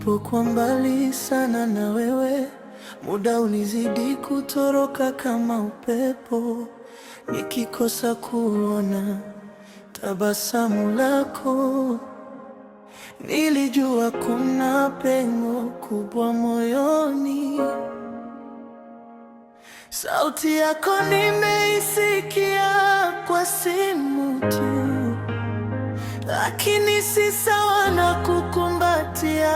Nilipokuwa mbali sana na wewe, muda ulizidi kutoroka kama upepo. Nikikosa kuona tabasamu lako, nilijua kuna pengo kubwa moyoni. Sauti yako nimeisikia kwa simu tu, lakini si sawa na kukumbatia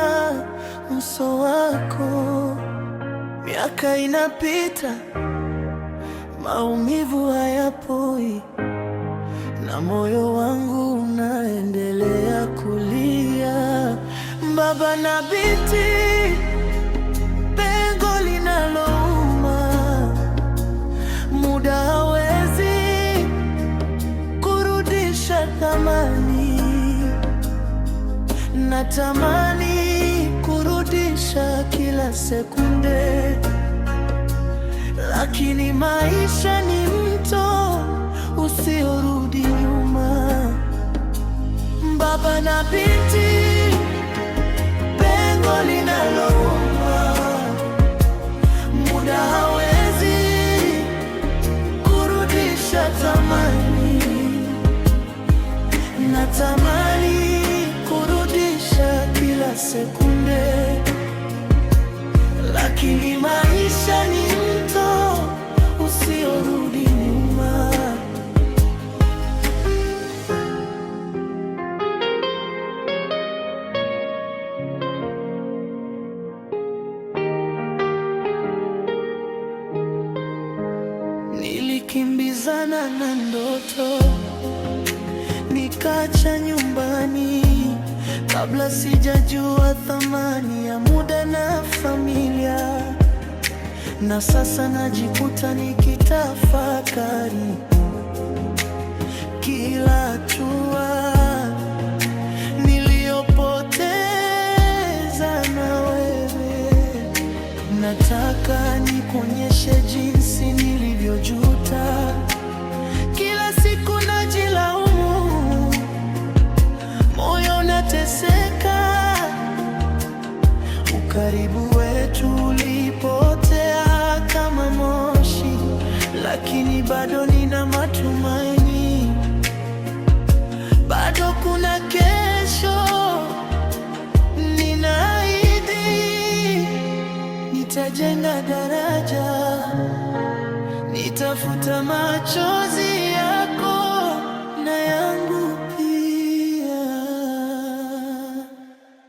uso wako. Miaka inapita, maumivu hayapoi, na moyo wangu unaendelea kulia. Baba na binti, pengo linalouma, muda hawezi kurudisha thamani. Natamani kurudisha kila sekunde, lakini maisha ni mto usiorudi nyuma. Baba na binti, pengo linalouma, muda hawezi kurudisha thamani. Natamani kurudisha kila sekunde, lakini maisha ni mto usiorudi nyuma. Nilikimbizana na ndoto, nikacha nyumbani kabla sijajua thamani ya muda na familia. Na sasa najikuta nikitafakari kila hatua niliyopoteza na wewe. Nataka nikuonyeshe jinsi nilivyojuta. Kila siku najilaumu, moyo unateseka. Ukaribu wetu ulipotea kama moshi, lakini bado nina matumaini. Bado kuna kesho, ninaahidi nitajenga daraja, nitafuta machozi